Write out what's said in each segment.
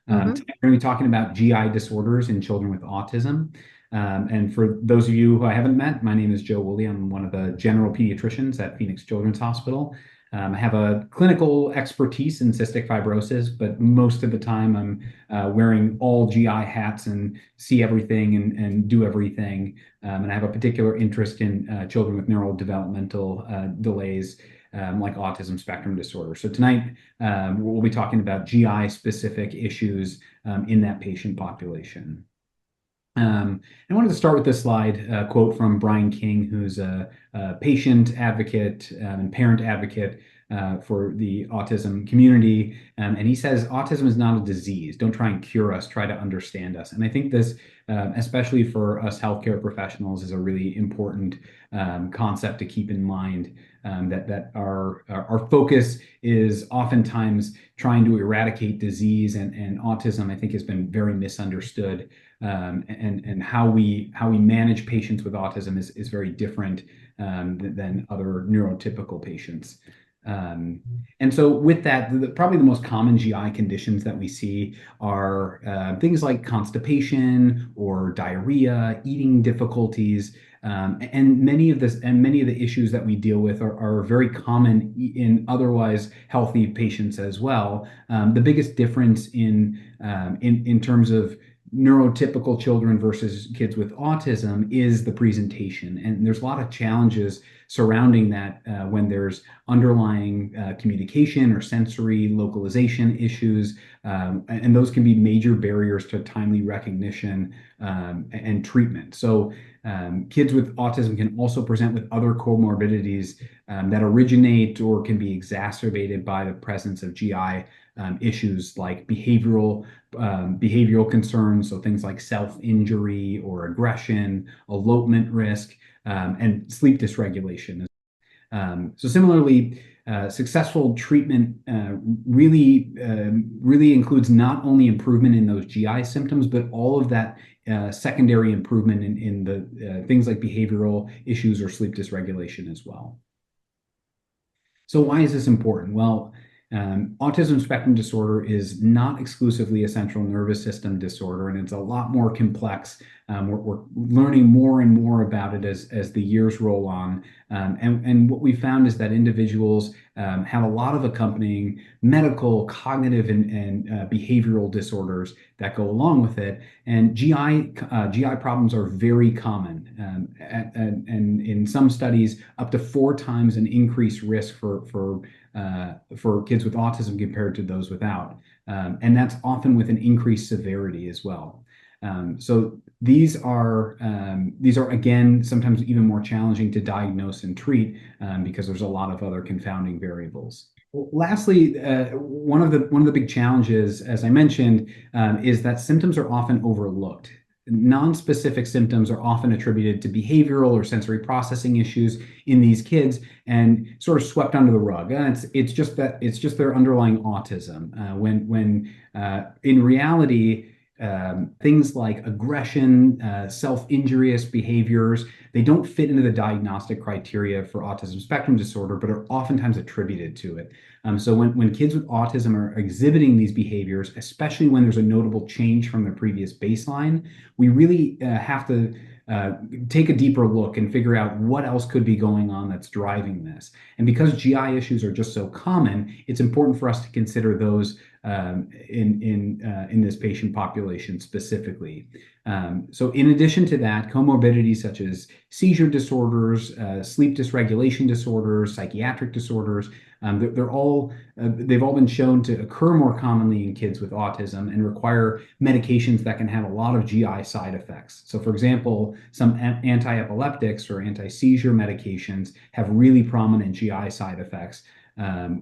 Today we're going to be talking about GI disorders in children with autism. And for those of you who I haven't met, my name is Joe Woolley. I'm one of the general pediatricians at Phoenix Children's Hospital. I have a clinical expertise in cystic fibrosis, but most of the time I'm wearing all GI hats and see everything and do everything. And I have a particular interest in children with neurodevelopmental delays, like autism spectrum disorder. So tonight we'll be talking about GI specific issues in that patient population. I wanted to start with this slide quote from Brian King, who's a patient advocate and parent advocate for the autism community. And he says, autism is not a disease. Don't try and cure us, try to understand us. And I think this, especially for us healthcare professionals, is a really important concept to keep in mind, that our focus is oftentimes trying to eradicate disease, and autism, I think, has been very misunderstood. And how we manage patients with autism is very different than other neurotypical patients. And so with that, probably the most common GI conditions that we see are things like constipation or diarrhea, eating difficulties, and many of the issues that we deal with are very common in otherwise healthy patients as well. The biggest difference in terms of neurotypical children versus kids with autism is the presentation. And there's a lot of challenges surrounding that when there's underlying communication or sensory localization issues. And those can be major barriers to timely recognition and treatment. So kids with autism can also present with other comorbidities that originate or can be exacerbated by the presence of GI issues like behavioral concerns, so things like self-injury or aggression, elopement risk, and sleep dysregulation. So similarly, successful treatment really includes not only improvement in those GI symptoms, but all of that secondary improvement in the things like behavioral issues or sleep dysregulation as well. So why is this important? Well, autism spectrum disorder is not exclusively a central nervous system disorder, and it's a lot more complex. We're learning more and more about it as the years roll on. And what we found is that individuals have a lot of accompanying medical, cognitive, and behavioral disorders that go along with it. And GI problems are very common, and in some studies, up to 4 times an increased risk for kids with autism compared to those without. And that's often with an increased severity as well. So these are again sometimes even more challenging to diagnose and treat because there's a lot of other confounding variables. Lastly, one of the big challenges, as I mentioned, is that symptoms are often overlooked. Non-specific symptoms are often attributed to behavioral or sensory processing issues in these kids and sort of swept under the rug. It's just their underlying autism. When in reality, things like aggression, self-injurious behaviors, they don't fit into the diagnostic criteria for autism spectrum disorder, but are oftentimes attributed to it. So when kids with autism are exhibiting these behaviors, especially when there's a notable change from their previous baseline, we really have to take a deeper look and figure out what else could be going on that's driving this. And because GI issues are just so common, it's important for us to consider those in this patient population specifically. So in addition to that, comorbidities such as seizure disorders, sleep dysregulation disorders, psychiatric disorders, they've all been shown to occur more commonly in kids with autism and require medications that can have a lot of GI side effects. So for example, some anti-epileptics or anti-seizure medications have really prominent GI side effects.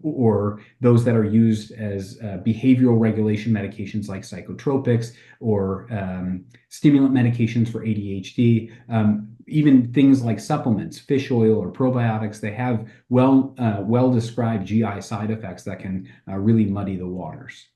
Or those that are used as behavioral regulation medications like psychotropics or stimulant medications for ADHD, even things like supplements, fish oil or probiotics, they have well described GI side effects that can really muddy the waters.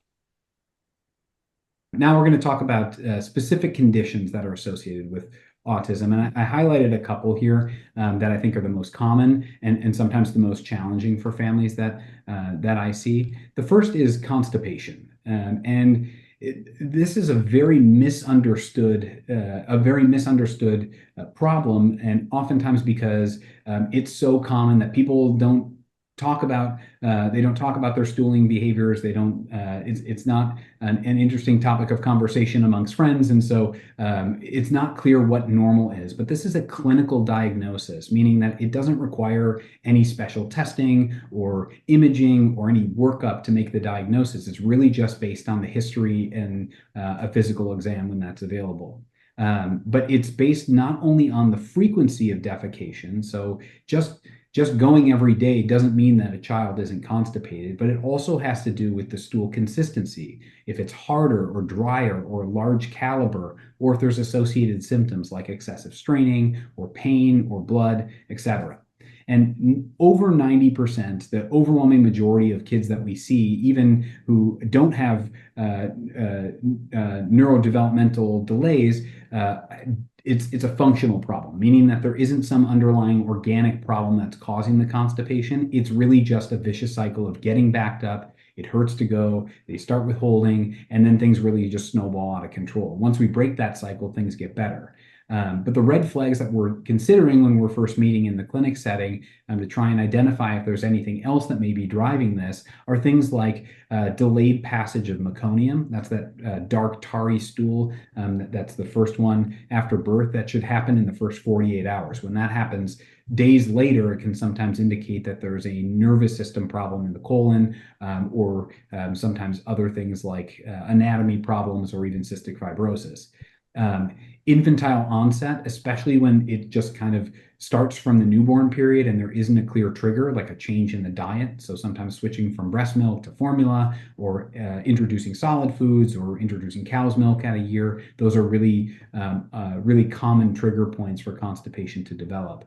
Now we're going to talk about specific conditions that are associated with autism. And I highlighted a couple here that I think are the most common and sometimes the most challenging for families that I see. The first is constipation. And this is a very misunderstood, problem, and oftentimes because it's so common that people don't talk about they don't talk about their stooling behaviors. They don't. It's not an interesting topic of conversation amongst friends, and so it's not clear what normal is. But this is a clinical diagnosis, meaning that it doesn't require any special testing or imaging or any workup to make the diagnosis. It's really just based on the history and a physical exam when that's available. But it's based not only on the frequency of defecation, so just going every day doesn't mean that a child isn't constipated, but it also has to do with the stool consistency. If it's harder or drier or large caliber, or if there's associated symptoms like excessive straining or pain or blood, etc. And over 90%, the overwhelming majority of kids that we see, even who don't have neurodevelopmental delays, it's a functional problem, meaning that there isn't some underlying organic problem that's causing the constipation. It's really just a vicious cycle of getting backed up. It hurts to go. They start with holding, and then things really just snowball out of control. Once we break that cycle, things get better. But the red flags that we're considering when we're first meeting in the clinic setting to try and identify if there's anything else that may be driving this are things like delayed passage of meconium. That's that dark tarry stool. That's the first one after birth. That should happen in the first 48 hours. When that happens, days later, it can sometimes indicate that there's a nervous system problem in the colon, or sometimes other things like anatomy problems or even cystic fibrosis. Infantile onset, especially when it just kind of starts from the newborn period and there isn't a clear trigger, like a change in the diet. So sometimes switching from breast milk to formula, or introducing solid foods, or introducing cow's milk at a year. Those are really common trigger points for constipation to develop.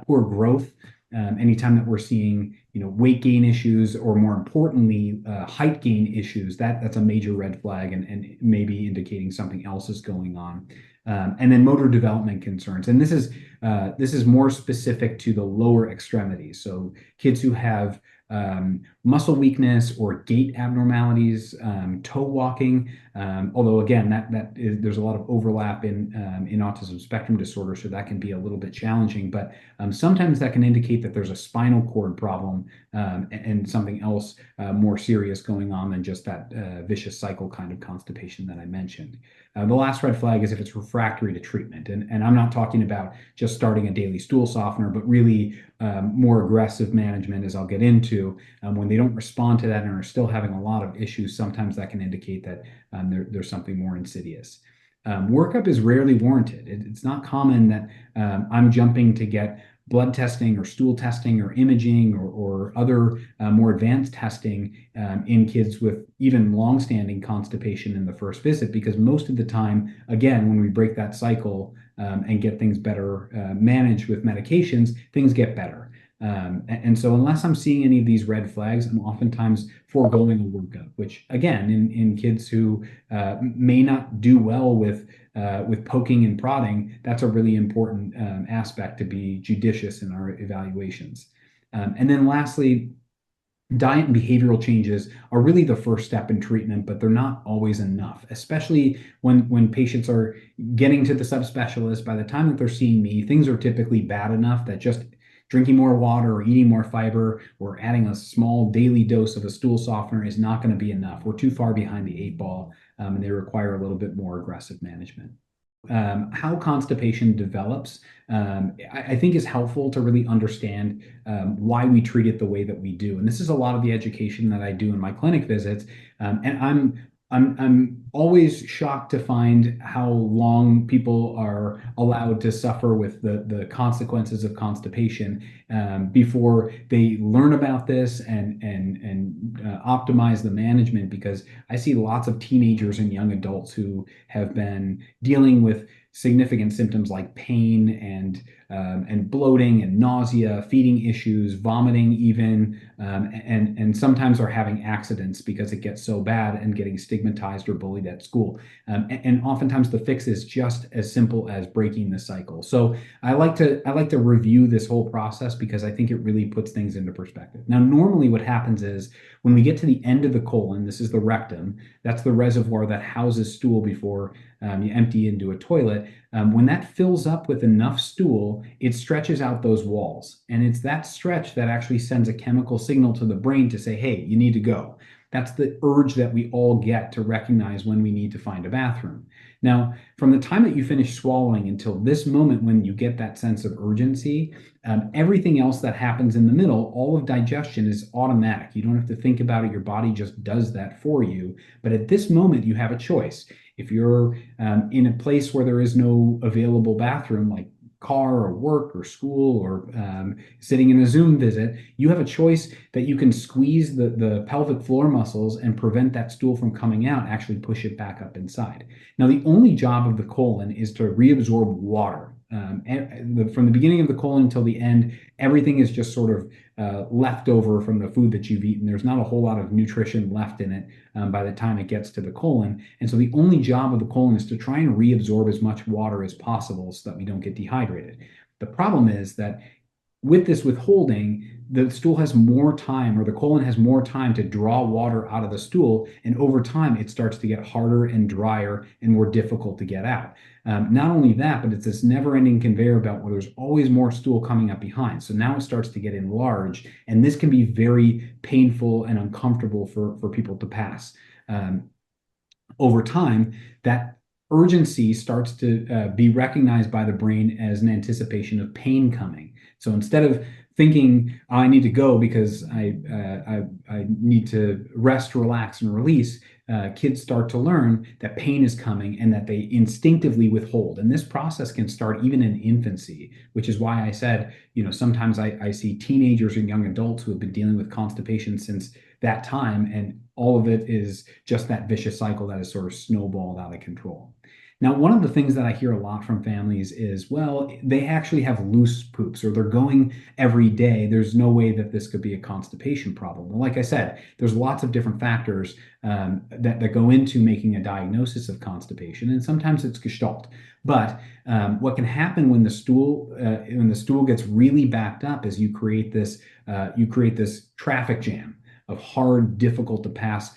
Poor growth. Anytime that we're seeing, weight gain issues, or more importantly, height gain issues, that's a major red flag and maybe indicating something else is going on. And then motor development concerns. And this is more specific to the lower extremities. So kids who have muscle weakness or gait abnormalities, toe walking, although again, there's a lot of overlap in autism spectrum disorder, so that can be a little bit challenging, but sometimes that can indicate that there's a spinal cord problem and something else more serious going on than just that vicious cycle kind of constipation that I mentioned. The last red flag is if it's refractory to treatment, and I'm not talking about just starting a daily stool softener, but really more aggressive management, as I'll get into. When they don't respond to that and are still having a lot of issues, sometimes that can indicate that there's something more insidious. Workup is rarely warranted. It's not common that I'm jumping to get blood testing or stool testing or imaging or other more advanced testing in kids with even long-standing constipation in the first visit, because most of the time, again, when we break that cycle and get things better managed with medications, things get better. And so unless I'm seeing any of these red flags, I'm oftentimes foregoing a workup, which again, in kids who may not do well with poking and prodding, that's a really important aspect to be judicious in our evaluations. And then lastly, diet and behavioral changes are really the first step in treatment, but they're not always enough, especially when patients are getting to the subspecialist. By the time that they're seeing me, things are typically bad enough that just drinking more water or eating more fiber or adding a small daily dose of a stool softener is not going to be enough. We're too far behind the 8 ball, and they require a little bit more aggressive management. How constipation develops, I think is helpful to really understand why we treat it the way that we do. And this is a lot of the education that I do in my clinic visits. And I'm always shocked to find how long people are allowed to suffer with the consequences of constipation before they learn about this and optimize the management, because I see lots of teenagers and young adults who have been dealing with significant symptoms like pain and bloating and nausea, feeding issues, vomiting even, and sometimes are having accidents because it gets so bad and getting stigmatized or bullied at school. And oftentimes the fix is just as simple as breaking the cycle. So I like to review this whole process because I think it really puts things into perspective. Now, normally what happens is when we get to the end of the colon, this is the rectum, that's the reservoir that houses stool before you empty into a toilet. When that fills up with enough stool, it stretches out those walls. And it's that stretch that actually sends a chemical signal to the brain to say, hey, you need to go. That's the urge that we all get to recognize when we need to find a bathroom. Now, from the time that you finish swallowing until this moment when you get that sense of urgency, everything else that happens in the middle, all of digestion is automatic. You don't have to think about it. Your body just does that for you. But at this moment, you have a choice. If you're in a place where there is no available bathroom, like car or work or school or sitting in a Zoom visit, you have a choice that you can squeeze the pelvic floor muscles and prevent that stool from coming out, actually push it back up inside. Now, the only job of the colon is to reabsorb water. From the beginning of the colon until the end, everything is just sort of left over from the food that you've eaten. There's not a whole lot of nutrition left in it by the time it gets to the colon. And so the only job of the colon is to try and reabsorb as much water as possible so that we don't get dehydrated. The problem is that with this withholding, the stool has more time, or the colon has more time to draw water out of the stool. And over time, it starts to get harder and drier and more difficult to get out. Not only that, but it's this never-ending conveyor belt where there's always more stool coming up behind. So now it starts to get enlarged, and this can be very painful and uncomfortable for people to pass. Over time, that urgency starts to be recognized by the brain as an anticipation of pain coming. So instead of thinking, oh, I need to go because I need to rest, relax, and release, kids start to learn that pain is coming and that they instinctively withhold. And this process can start even in infancy, which is why I said, sometimes I see teenagers and young adults who have been dealing with constipation since that time, and all of it is just that vicious cycle that is sort of snowballed out of control. Now, one of the things that I hear a lot from families is, well, they actually have loose poops or they're going every day. There's no way that this could be a constipation problem. Well, like I said, there's lots of different factors that go into making a diagnosis of constipation, and sometimes it's gestalt. But what can happen when the stool gets really backed up is you create this traffic jam of hard, difficult to pass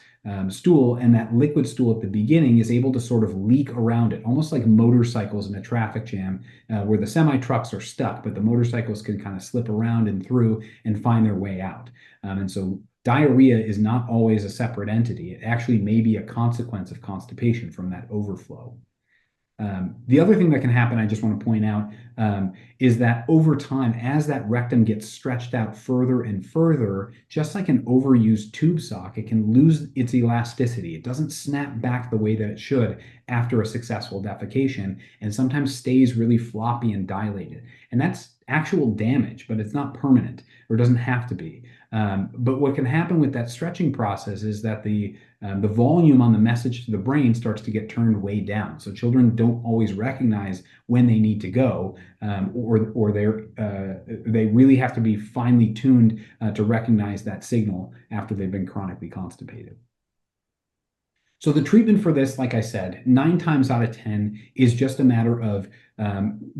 stool, and that liquid stool at the beginning is able to sort of leak around it, almost like motorcycles in a traffic jam where the semi-trucks are stuck, but the motorcycles can kind of slip around and through and find their way out. And so diarrhea is not always a separate entity. It actually may be a consequence of constipation from that overflow. The other thing that can happen, I just want to point out, is that over time, as that rectum gets stretched out further and further, just like an overused tube sock, it can lose its elasticity. It doesn't snap back the way that it should after a successful defecation, and sometimes stays really floppy and dilated. And that's actual damage, but it's not permanent, or doesn't have to be. But what can happen with that stretching process is that the volume on the message to the brain starts to get turned way down. So children don't always recognize when they need to go, or they really have to be finely tuned to recognize that signal after they've been chronically constipated. So the treatment for this, like I said, 9 times out of 10 is just a matter of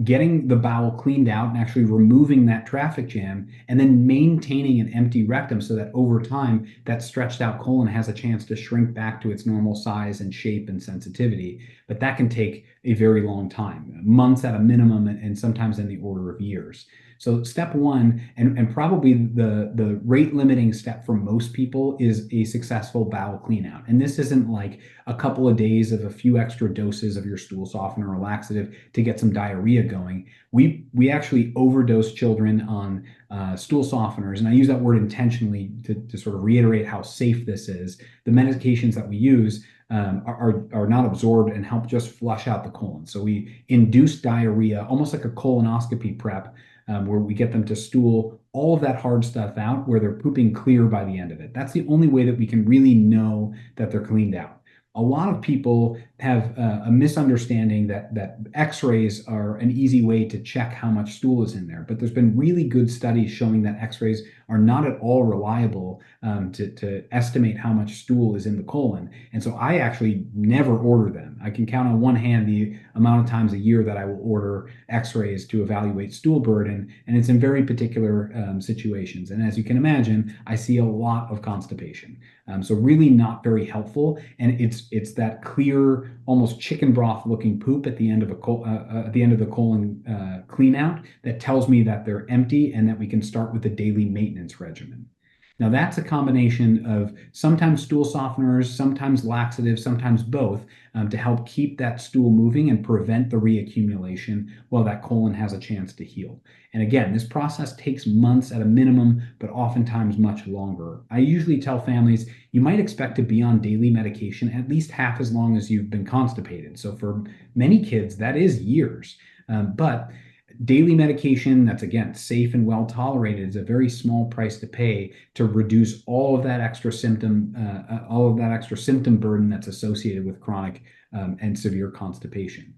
getting the bowel cleaned out and actually removing that traffic jam, and then maintaining an empty rectum so that over time that stretched out colon has a chance to shrink back to its normal size and shape and sensitivity. But that can take a very long time, months at a minimum, and sometimes in the order of years. So step one, and probably the rate limiting step for most people, is a successful bowel clean out. And this isn't like a couple of days of a few extra doses of your stool softener or laxative to get some diarrhea going. We actually overdose children on stool softeners, and I use that word intentionally to sort of reiterate how safe this is. The medications that we use are not absorbed and help just flush out the colon. So we induce diarrhea, almost like a colonoscopy prep, where we get them to stool all of that hard stuff out, where they're pooping clear by the end of it. That's the only way that we can really know that they're cleaned out. A lot of people have a misunderstanding that x-rays are an easy way to check how much stool is in there, but there's been really good studies showing that x-rays are not at all reliable to estimate how much stool is in the colon. And so I actually never order them. I can count on one hand the amount of times a year that I will order x-rays to evaluate stool burden, and it's in very particular situations. And as you can imagine, I see a lot of constipation. So really not very helpful. And it's that clear, almost chicken broth looking poop at the end of the colon clean out that tells me that they're empty and that we can start with a daily maintenance regimen. Now that's a combination of sometimes stool softeners, sometimes laxatives, sometimes both, to help keep that stool moving and prevent the reaccumulation while that colon has a chance to heal. And again, this process takes months at a minimum, but oftentimes much longer. I usually tell families you might expect to be on daily medication at least half as long as you've been constipated. So for many kids, that is years. But daily medication that's, again, safe and well tolerated is a very small price to pay to reduce all of that extra symptom burden that's associated with chronic and severe constipation.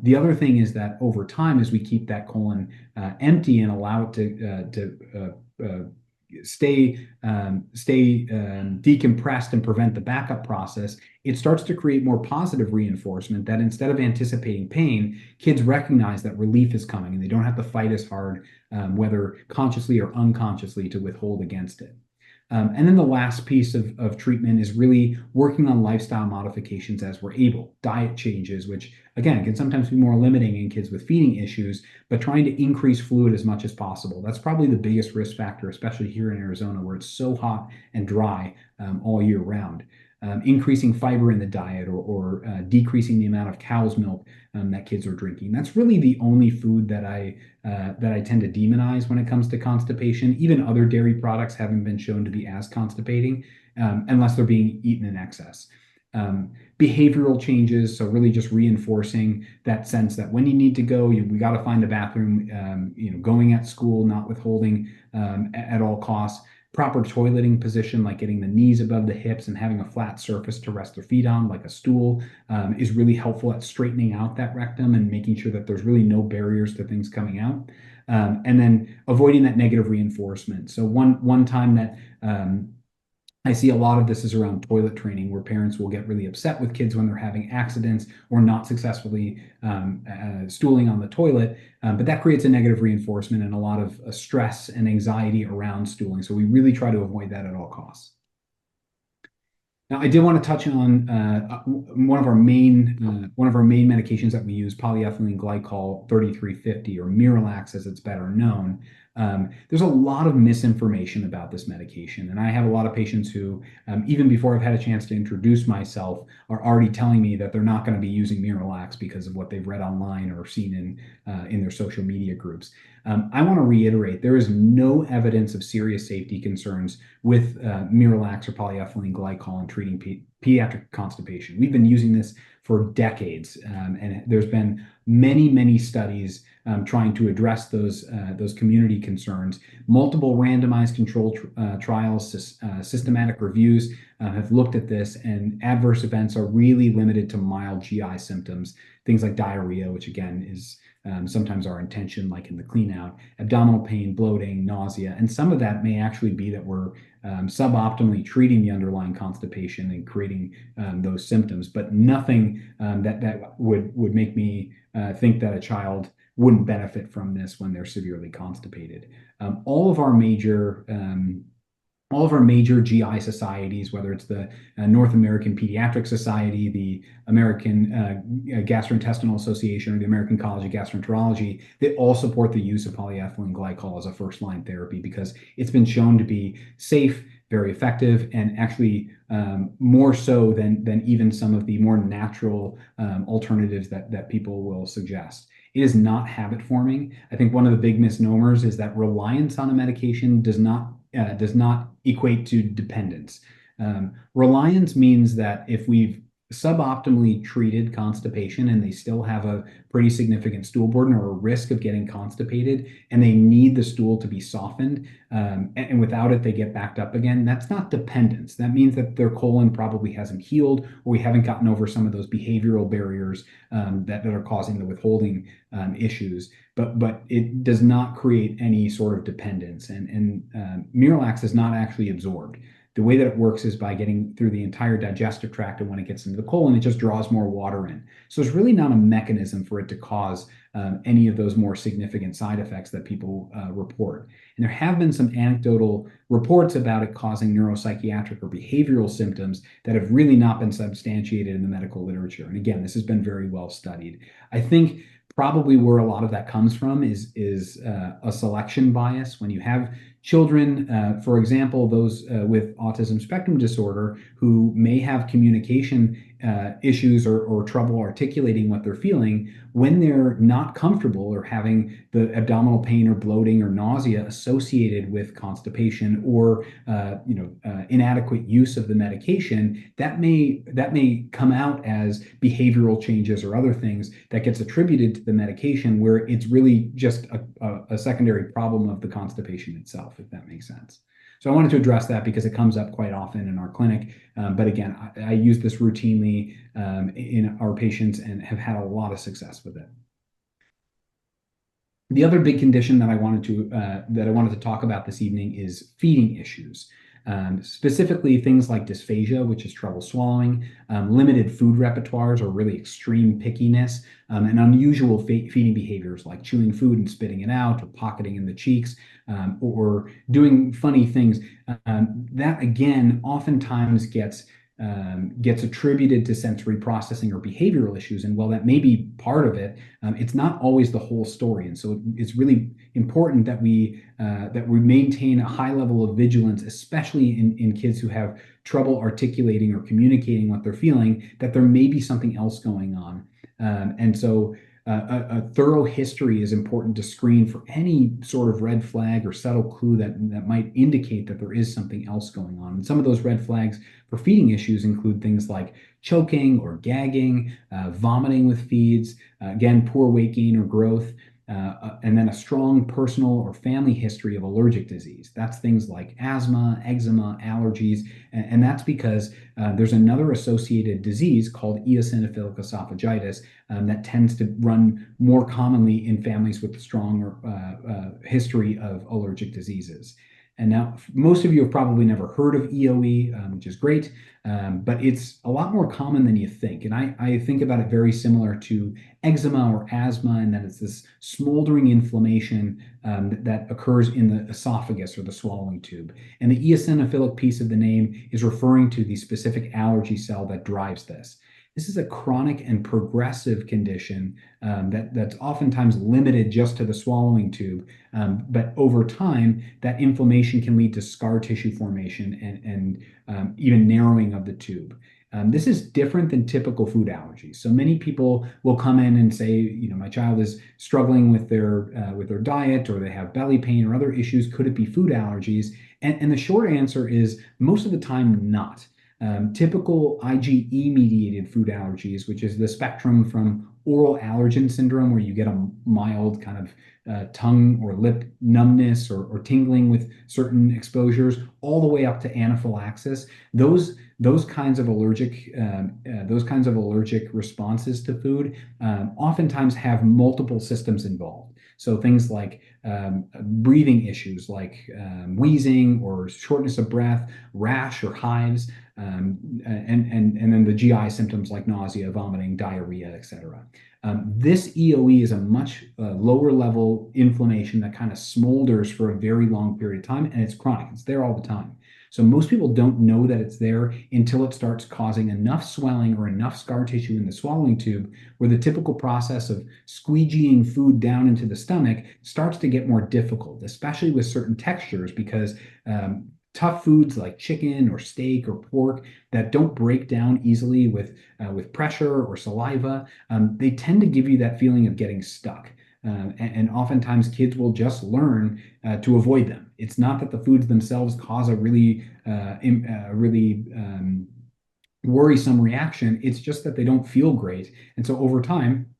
The other thing is that over time, as we keep that colon empty and allow it to stay decompressed and prevent the backup process, it starts to create more positive reinforcement that instead of anticipating pain, kids recognize that relief is coming and they don't have to fight as hard, whether consciously or unconsciously, to withhold against it. And then the last piece of treatment is really working on lifestyle modifications as we're able. Diet changes, which again can sometimes be more limiting in kids with feeding issues, but trying to increase fluid as much as possible. That's probably the biggest risk factor, especially here in Arizona where it's so hot and dry all year round. Increasing fiber in the diet or decreasing the amount of cow's milk that kids are drinking. That's really the only food that I tend to demonize when it comes to constipation. Even other dairy products haven't been shown to be as constipating unless they're being eaten in excess. Behavioral changes, so really just reinforcing that sense that when you need to go, we got to find a bathroom. Going at school, not withholding at all costs. Proper toileting position, like getting the knees above the hips and having a flat surface to rest their feet on, like a stool, is really helpful at straightening out that rectum and making sure that there's really no barriers to things coming out. And then avoiding that negative reinforcement. So one time that I see a lot of this is around toilet training, where parents will get really upset with kids when they're having accidents or not successfully stooling on the toilet. But that creates a negative reinforcement and a lot of stress and anxiety around stooling. So we really try to avoid that at all costs. Now, I did want to touch on one of our main medications that we use, polyethylene glycol 3350, or Miralax as it's better known. There's a lot of misinformation about this medication, and I have a lot of patients who, even before I've had a chance to introduce myself, are already telling me that they're not going to be using Miralax because of what they've read online or seen in their social media groups. I want to reiterate, there is no evidence of serious safety concerns with Miralax or polyethylene glycol in treating pediatric constipation. We've been using this for decades, and there's been many studies trying to address those community concerns. Multiple randomized controlled trials, systematic reviews have looked at this, and adverse events are really limited to mild GI symptoms, things like diarrhea, which again is sometimes our intention, like in the clean out, abdominal pain, bloating, nausea, and some of that may actually be that we're suboptimally treating the underlying constipation and creating those symptoms, but nothing that would make me think that a child wouldn't benefit from this when they're severely constipated. All of our major GI societies, whether it's the North American Pediatric Society, the American Gastrointestinal Association, or the American College of Gastroenterology, they all support the use of polyethylene glycol as a first-line therapy because it's been shown to be safe, very effective, and actually more so than even some of the more natural alternatives that people will suggest. It is not habit forming. I think one of the big misnomers is that reliance on a medication does not equate to dependence. Reliance means that if we've suboptimally treated constipation and they still have a pretty significant stool burden or a risk of getting constipated, and they need the stool to be softened, and without it, they get backed up again. That's not dependence. That means that their colon probably hasn't healed, or we haven't gotten over some of those behavioral barriers that are causing the withholding issues. But it does not create any sort of dependence, and Miralax is not actually absorbed. The way that it works is by getting through the entire digestive tract, and when it gets into the colon, it just draws more water in. So it's really not a mechanism for it to cause any of those more significant side effects that people report. And there have been some anecdotal reports about it causing neuropsychiatric or behavioral symptoms that have really not been substantiated in the medical literature. And again, this has been very well studied. I think probably where a lot of that comes from is a selection bias. When you have children, for example, those with autism spectrum disorder who may have communication issues or trouble articulating what they're feeling, when they're not comfortable or having the abdominal pain or bloating or nausea associated with constipation or inadequate use of the medication, that may come out as behavioral changes or other things that gets attributed to the medication, where it's really just a secondary problem of the constipation itself, if that makes sense. So I wanted to address that because it comes up quite often in our clinic. But again, I use this routinely in our patients and have had a lot of success with it. The other big condition that I wanted to talk about this evening is feeding issues. Specifically things like dysphagia, which is trouble swallowing, limited food repertoires or really extreme pickiness, and unusual feeding behaviors like chewing food and spitting it out, or pocketing in the cheeks, or doing funny things. That again oftentimes gets attributed to sensory processing or behavioral issues. And while that may be part of it, it's not always the whole story. And so it's really important that we maintain a high level of vigilance, especially in kids who have trouble articulating or communicating what they're feeling, that there may be something else going on. And so a thorough history is important to screen for any sort of red flag or subtle clue that might indicate that there is something else going on. And some of those red flags for feeding issues include things like choking or gagging, vomiting with feeds, again, poor weight gain or growth, and then a strong personal or family history of allergic disease. That's things like asthma, eczema, allergies, and that's because there's another associated disease called eosinophilic esophagitis that tends to run more commonly in families with a strong history of allergic diseases. And now, most of you have probably never heard of EOE, which is great, but it's a lot more common than you think. And I think about it very similar to eczema or asthma, and that it's this smoldering inflammation that occurs in the esophagus or the swallowing tube. And the eosinophilic piece of the name is referring to the specific allergy cell that drives this. This is a chronic and progressive condition that's oftentimes limited just to the swallowing tube, but over time, that inflammation can lead to scar tissue formation and even narrowing of the tube. This is different than typical food allergies. So many people will come in and say, my child is struggling with their diet, or they have belly pain or other issues. Could it be food allergies? And the short answer is most of the time not. Typical IgE-mediated food allergies, which is the spectrum from oral allergen syndrome, where you get a mild kind of tongue or lip numbness or tingling with certain exposures, all the way up to anaphylaxis. Those kinds of allergic responses to food oftentimes have multiple systems involved. So things like breathing issues like wheezing or shortness of breath, rash or hives, and then the GI symptoms like nausea, vomiting, diarrhea, etc. This EOE is a much lower level inflammation that kind of smolders for a very long period of time, and it's chronic. It's there all the time. So most people don't know that it's there until it starts causing enough swelling or enough scar tissue in the swallowing tube, where the typical process of squeegeeing food down into the stomach starts to get more difficult, especially with certain textures, because tough foods like chicken or steak or pork that don't break down easily with pressure or saliva, they tend to give you that feeling of getting stuck. And oftentimes kids will just learn to avoid them. It's not that the foods themselves cause a really worrisome reaction. It's just that they don't feel great. And so over time,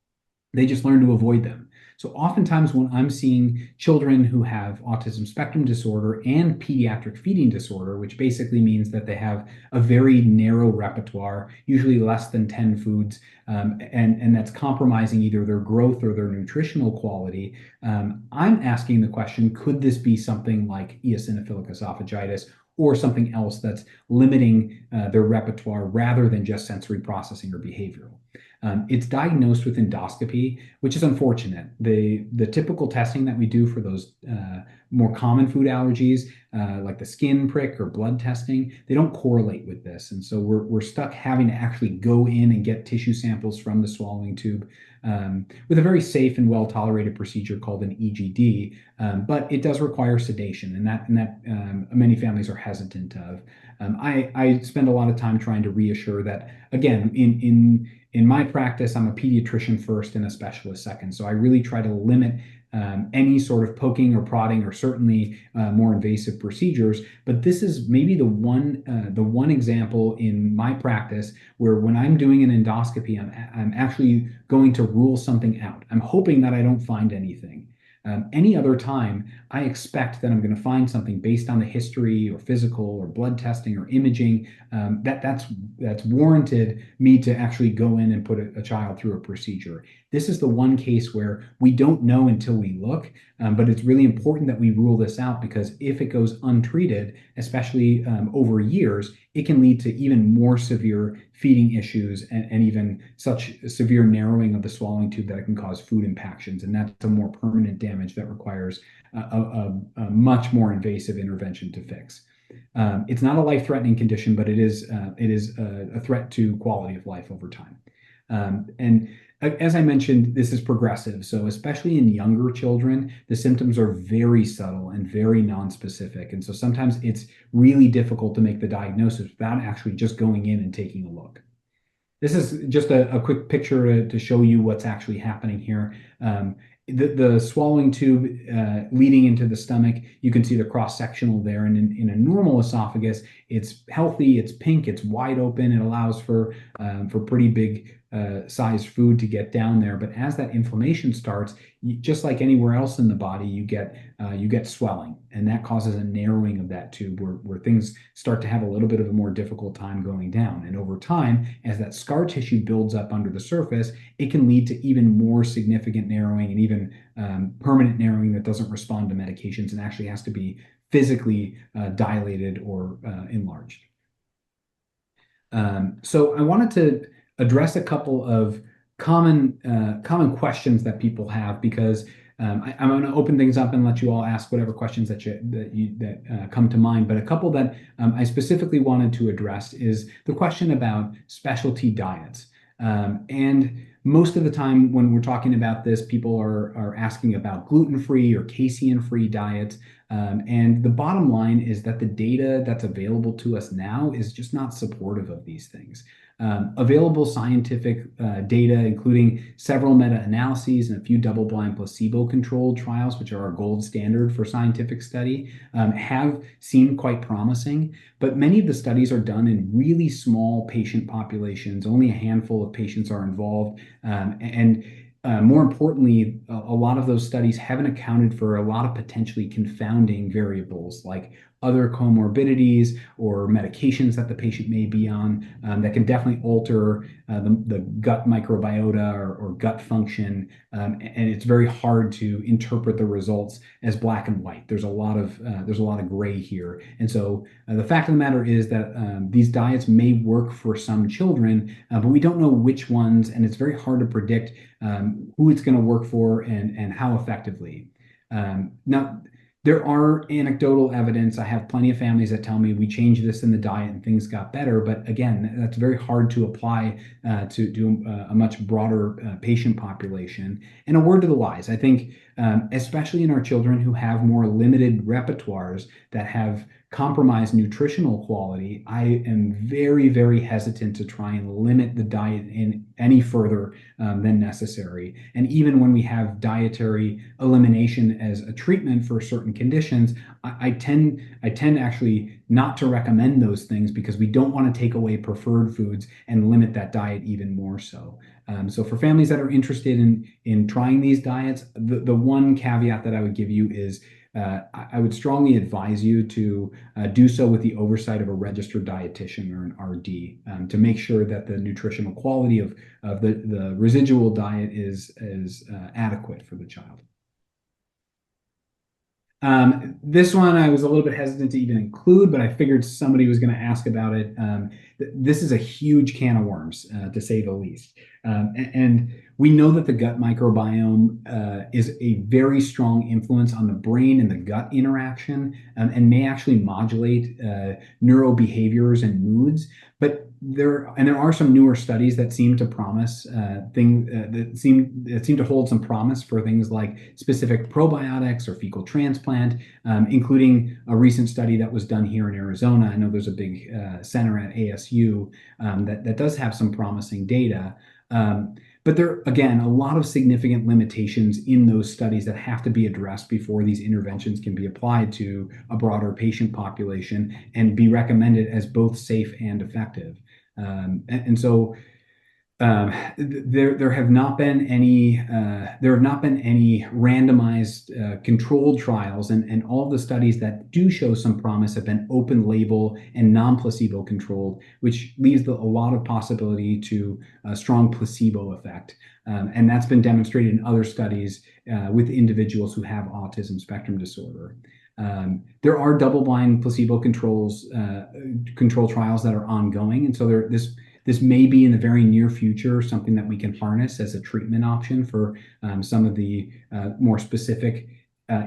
they just learn to avoid them. So oftentimes when I'm seeing children who have autism spectrum disorder and pediatric feeding disorder, which basically means that they have a very narrow repertoire, usually less than 10 foods, and that's compromising either their growth or their nutritional quality, I'm asking the question, could this be something like eosinophilic esophagitis or something else that's limiting their repertoire rather than just sensory processing or behavioral? It's diagnosed with endoscopy, which is unfortunate. The typical testing that we do for those more common food allergies, like the skin prick or blood testing, they don't correlate with this. And so we're stuck having to actually go in and get tissue samples from the swallowing tube with a very safe and well-tolerated procedure called an EGD. But it does require sedation, and that many families are hesitant of. I spend a lot of time trying to reassure that, again, in my practice, I'm a pediatrician first and a specialist second. So I really try to limit any sort of poking or prodding or certainly more invasive procedures. But this is maybe the one example in my practice where when I'm doing an endoscopy, I'm actually going to rule something out. I'm hoping that I don't find anything. Any other time, I expect that I'm going to find something based on the history or physical or blood testing or imaging that's warranted me to actually go in and put a child through a procedure. This is the one case where we don't know until we look, but it's really important that we rule this out, because if it goes untreated, especially over years, it can lead to even more severe feeding issues and even such severe narrowing of the swallowing tube that it can cause food impactions. And that's a more permanent damage that requires a much more invasive intervention to fix. It's not a life-threatening condition, but it is a threat to quality of life over time. And as I mentioned, this is progressive. So especially in younger children, the symptoms are very subtle and very nonspecific. And so sometimes it's really difficult to make the diagnosis without actually just going in and taking a look. This is just a quick picture to show you what's actually happening here. The swallowing tube leading into the stomach, you can see the cross-sectional there. And in a normal esophagus, it's healthy, it's pink, it's wide open. It allows for pretty big sized food to get down there. But as that inflammation starts, just like anywhere else in the body, you get swelling, and that causes a narrowing of that tube where things start to have a little bit of a more difficult time going down. And over time, as that scar tissue builds up under the surface, it can lead to even more significant narrowing and even permanent narrowing that doesn't respond to medications and actually has to be physically dilated or enlarged. So I wanted to address a couple of common questions that people have, because I'm going to open things up and let you all ask whatever questions that come to mind. But a couple that I specifically wanted to address is the question about specialty diets. And most of the time when we're talking about this, people are asking about gluten-free or casein-free diets. And the bottom line is that the data that's available to us now is just not supportive of these things. Available scientific data, including several meta-analyses and a few double-blind placebo-controlled trials, which are our gold standard for scientific study, have seemed quite promising. But many of the studies are done in really small patient populations. Only a handful of patients are involved. More importantly, a lot of those studies haven't accounted for a lot of potentially confounding variables like other comorbidities or medications that the patient may be on that can definitely alter the gut microbiota or gut function. And it's very hard to interpret the results as black and white. There's a lot of gray here. And so the fact of the matter is that these diets may work for some children, but we don't know which ones, and it's very hard to predict who it's going to work for and how effectively. Now, there are anecdotal evidence. I have plenty of families that tell me we changed this in the diet and things got better. But again, that's very hard to apply to a much broader patient population. And a word to the wise, I think, especially in our children who have more limited repertoires that have compromised nutritional quality, I am very, very hesitant to try and limit the diet in any further than necessary. And even when we have dietary elimination as a treatment for certain conditions, I tend actually not to recommend those things because we don't want to take away preferred foods and limit that diet even more so. So for families that are interested in trying these diets, the one caveat that I would give you is I would strongly advise you to do so with the oversight of a registered dietitian or an RD to make sure that the nutritional quality of the residual diet is adequate for the child. This one I was a little bit hesitant to even include, but I figured somebody was going to ask about it. This is a huge can of worms, to say the least. And we know that the gut microbiome is a very strong influence on the brain and the gut interaction, and may actually modulate neurobehaviors and moods. But there are some newer studies that seem to promise that seem to hold some promise for things like specific probiotics or fecal transplant, including a recent study that was done here in Arizona. I know there's a big center at ASU that does have some promising data. But there are, again, a lot of significant limitations in those studies that have to be addressed before these interventions can be applied to a broader patient population and be recommended as both safe and effective. So there have not been any randomized controlled trials, and all of the studies that do show some promise have been open label and non-placebo controlled, which leaves a lot of possibility to a strong placebo effect. And that's been demonstrated in other studies with individuals who have autism spectrum disorder. There are double-blind placebo control trials that are ongoing, and so this may be in the very near future something that we can harness as a treatment option for some of the more specific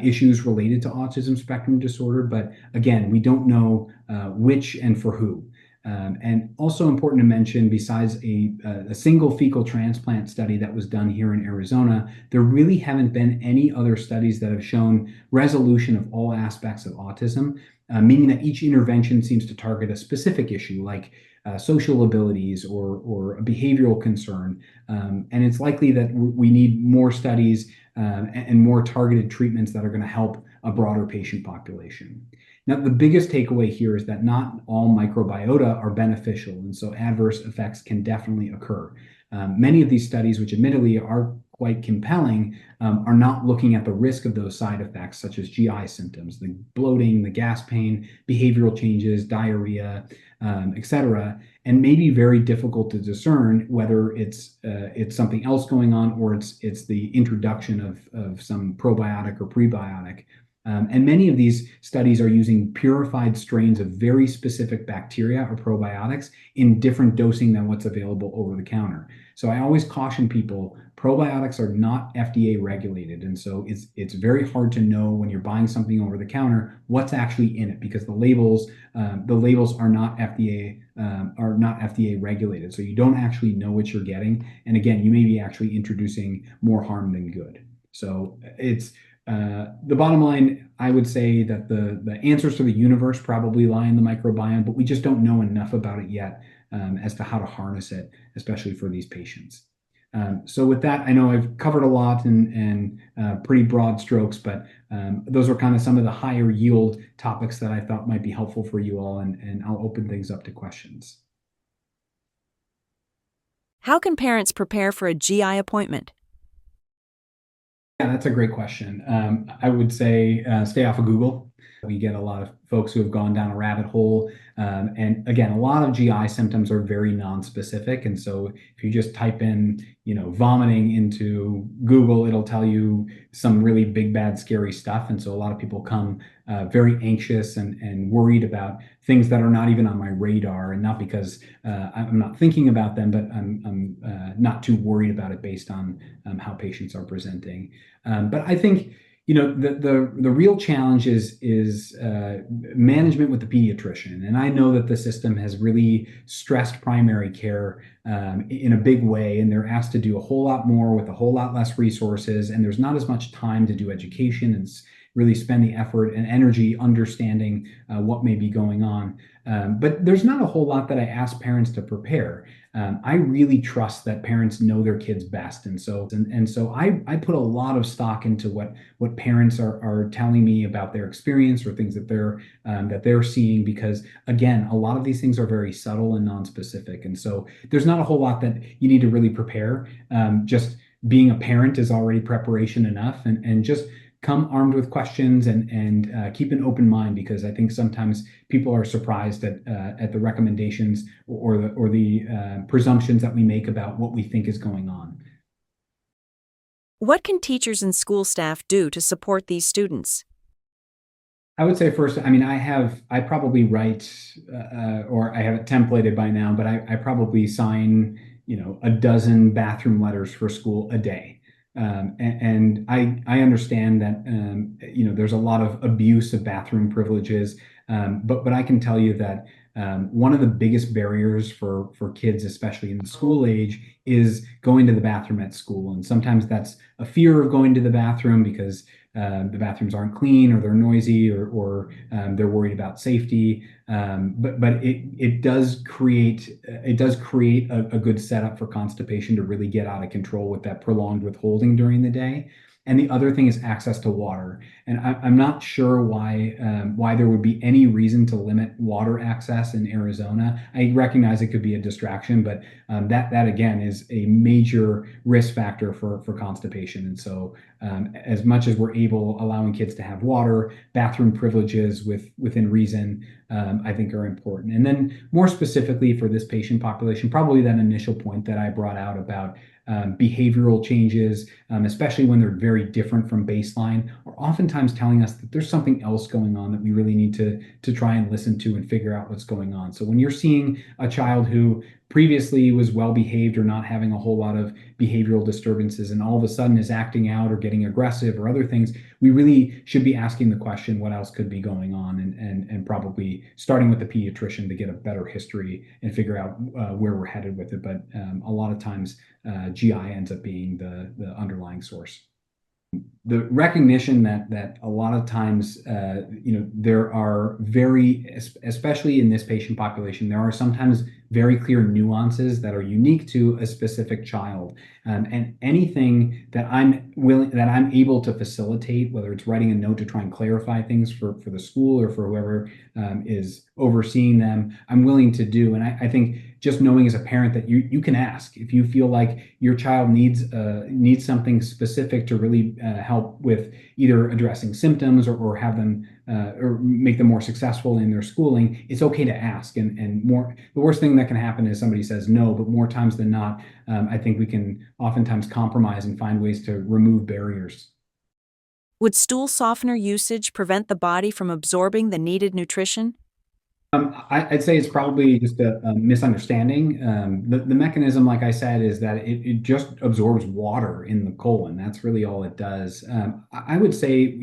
issues related to autism spectrum disorder. But again, we don't know which and for who. And also important to mention, besides a single fecal transplant study that was done here in Arizona, there really haven't been any other studies that have shown resolution of all aspects of autism, meaning that each intervention seems to target a specific issue like social abilities or a behavioral concern. And it's likely that we need more studies and more targeted treatments that are going to help a broader patient population. Now, the biggest takeaway here is that not all microbiota are beneficial, and so adverse effects can definitely occur. Many of these studies, which admittedly are quite compelling, are not looking at the risk of those side effects, such as GI symptoms, the bloating, the gas pain, behavioral changes, diarrhea, etc., and may be very difficult to discern whether it's something else going on or it's the introduction of some probiotic or prebiotic. And many of these studies are using purified strains of very specific bacteria or probiotics in different dosing than what's available over the counter. So I always caution people, probiotics are not FDA regulated. And so it's very hard to know when you're buying something over the counter what's actually in it, because the labels are not FDA regulated. So you don't actually know what you're getting. And again, you may be actually introducing more harm than good. So it's the bottom line, I would say that the answers to the universe probably lie in the microbiome, but we just don't know enough about it yet as to how to harness it, especially for these patients. So with that, I know I've covered a lot and pretty broad strokes, but those are kind of some of the higher yield topics that I thought might be helpful for you all, and I'll open things up to questions. How can parents prepare for a GI appointment? Yeah, that's a great question. I would say stay off of Google. We get a lot of folks who have gone down a rabbit hole. And again, a lot of GI symptoms are very non-specific. And so if you just type in, vomiting into Google, it'll tell you some really big, bad, scary stuff. And so a lot of people come very anxious and worried about things that are not even on my radar, and not because I'm not thinking about them, but I'm not too worried about it based on how patients are presenting. But I think the real challenge is management with the pediatrician. And I know that the system has really stressed primary care in a big way, and they're asked to do a whole lot more with a whole lot less resources, and there's not as much time to do education really spend the effort and energy understanding what may be going on. But there's not a whole lot that I ask parents to prepare. I really trust that parents know their kids best, and so I put a lot of stock into what parents are telling me about their experience or things that they're seeing, because again, a lot of these things are very subtle and non-specific, and so there's not a whole lot that you need to really prepare. Just being a parent is already preparation enough, and just come armed with questions and keep an open mind, because I think sometimes people are surprised at the recommendations or the presumptions that we make about what we think is going on. What can teachers and school staff do to support these students? I would say first, I mean, I probably write, or I have it templated by now, but I probably sign, a dozen bathroom letters for school a day. And I understand that, there's a lot of abuse of bathroom privileges. But I can tell you that one of the biggest barriers for kids, especially in the school age, is going to the bathroom at school. And sometimes that's a fear of going to the bathroom because the bathrooms aren't clean, or they're noisy, or they're worried about safety. But it does create a good setup for constipation to really get out of control with that prolonged withholding during the day. And the other thing is access to water. And I'm not sure why there would be any reason to limit water access in Arizona. I recognize it could be a distraction, but that again is a major risk factor for constipation. And so as much as we're able, allowing kids to have water, bathroom privileges within reason, I think are important. And then more specifically for this patient population, probably that initial point that I brought out about behavioral changes, especially when they're very different from baseline, are oftentimes telling us that there's something else going on that we really need to try and listen to and figure out what's going on. So when you're seeing a child who previously was well behaved or not having a whole lot of behavioral disturbances and all of a sudden is acting out or getting aggressive or other things, we really should be asking the question, what else could be going on, and probably starting with the pediatrician to get a better history and figure out where we're headed with it. But a lot of times GI ends up being the underlying source. The recognition that a lot of times, there are especially in this patient population, there are sometimes very clear nuances that are unique to a specific child. And anything that I'm able to facilitate, whether it's writing a note to try and clarify things for the school or for whoever is overseeing them, I'm willing to do. And I think just knowing as a parent that you can ask if you feel like your child needs something specific to really help with either addressing symptoms or have them or make them more successful in their schooling. It's okay to ask. And more, the worst thing that can happen is somebody says no, but more times than not, I think we can oftentimes compromise and find ways to remove barriers. Would stool softener usage prevent the body from absorbing the needed nutrition? I'd say it's probably just a misunderstanding. The mechanism, like I said, is that it just absorbs water in the colon. That's really all it does. I would say,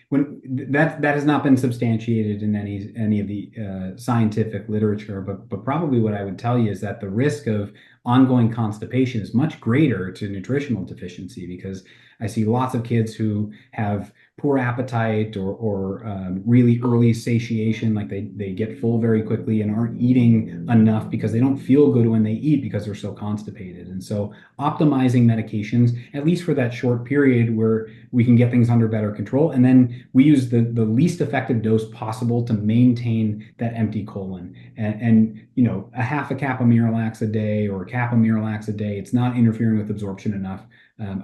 when that has not been substantiated in any of the scientific literature, but probably what I would tell you is that the risk of ongoing constipation is much greater to nutritional deficiency, because I see lots of kids who have poor appetite or really early satiation, like they get full very quickly and aren't eating enough because they don't feel good when they eat because they're so constipated. And so optimizing medications, at least for that short period where we can get things under better control, and then we use the least effective dose possible to maintain that empty colon. And a half a cap of Miralax a day or a cap of Miralax a day, it's not interfering with absorption enough.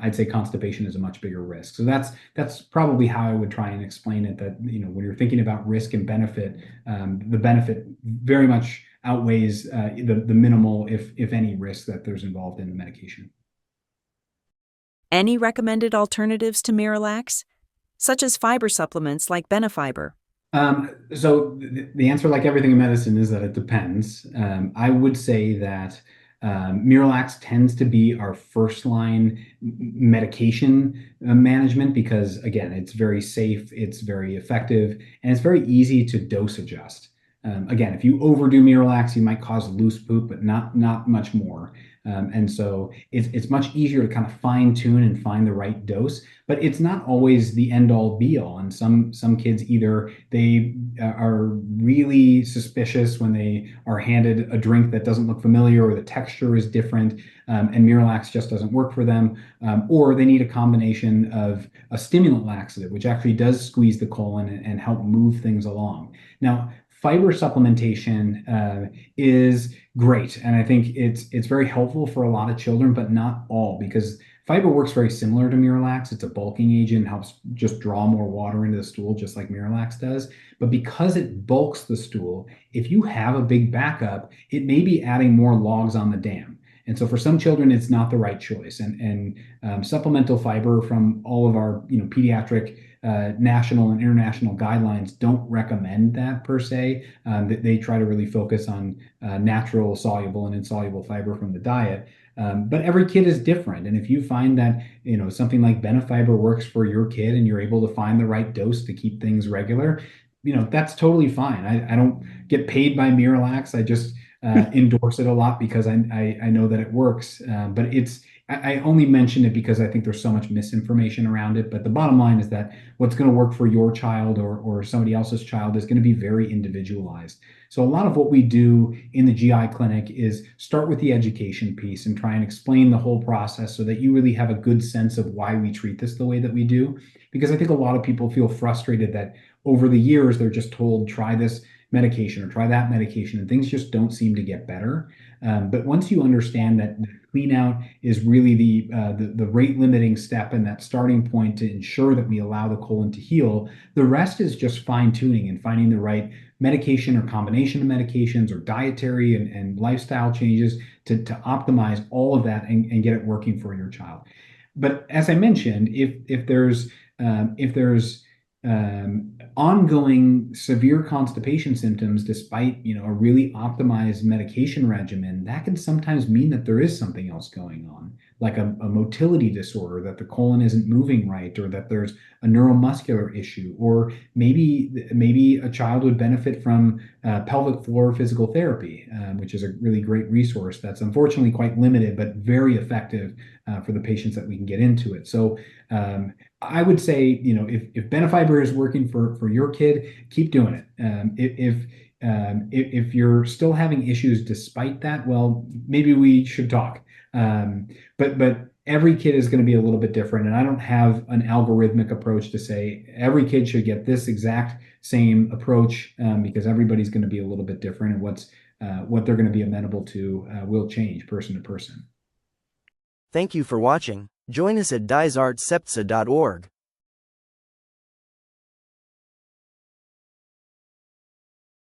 I'd say constipation is a much bigger risk. So that's probably how I would try and explain it, that when you're thinking about risk and benefit, the benefit very much outweighs the minimal, if any, risk that there's involved in the medication. Any recommended alternatives to Miralax, such as fiber supplements like Benefiber? So the answer, like everything in medicine, is that it depends. I would say that Miralax tends to be our first line medication management because, again, it's very safe, it's very effective, and it's very easy to dose adjust. Again, if you overdo Miralax, you might cause loose poop, but not much more. And so it's much easier to kind of fine tune and find the right dose, but it's not always the end all be all. And some kids either they are really suspicious when they are handed a drink that doesn't look familiar or the texture is different, and Miralax just doesn't work for them, or they need a combination of a stimulant laxative, which actually does squeeze the colon and help move things along. Now, fiber supplementation is great, and I think it's very helpful for a lot of children, but not all, because fiber works very similar to Miralax. It's a bulking agent, helps just draw more water into the stool, just like Miralax does. But because it bulks the stool, if you have a big backup, it may be adding more logs on the dam. And so for some children, it's not the right choice. And supplemental fiber from all of our pediatric national and international guidelines don't recommend that per se. They try to really focus on natural soluble and insoluble fiber from the diet. But every kid is different. And if you find that, something like Benefiber works for your kid and you're able to find the right dose to keep things regular, that's totally fine. I don't get paid by Miralax. I just endorse it a lot because I know that it works. But I only mention it because I think there's so much misinformation around it. But the bottom line is that what's going to work for your child or somebody else's child is going to be very individualized. So a lot of what we do in the GI clinic is start with the education piece and try and explain the whole process so that you really have a good sense of why we treat this the way that we do. Because I think a lot of people feel frustrated that over the years they're just told, try this medication or try that medication, and things just don't seem to get better. But once you understand that clean out is really the rate limiting step and that starting point to ensure that we allow the colon to heal, the rest is just fine tuning and finding the right medication or combination of medications or dietary and lifestyle changes to optimize all of that and get it working for your child. But as I mentioned, if there's ongoing severe constipation symptoms despite a really optimized medication regimen, that can sometimes mean that there is something else going on, like a motility disorder, that the colon isn't moving right, or that there's a neuromuscular issue, or maybe a child would benefit from pelvic floor physical therapy, which is a really great resource that's unfortunately quite limited but very effective for the patients that we can get into it. So I would say, if Benefiber is working for your kid, keep doing it. If you're still having issues despite that, well, maybe we should talk. But every kid is going to be a little bit different, and I don't have an algorithmic approach to say every kid should get this exact same approach, because everybody's going to be a little bit different, and what they're going to be amenable to will change person to person. Thank you for watching. Join us at DysartSEPTSA.org.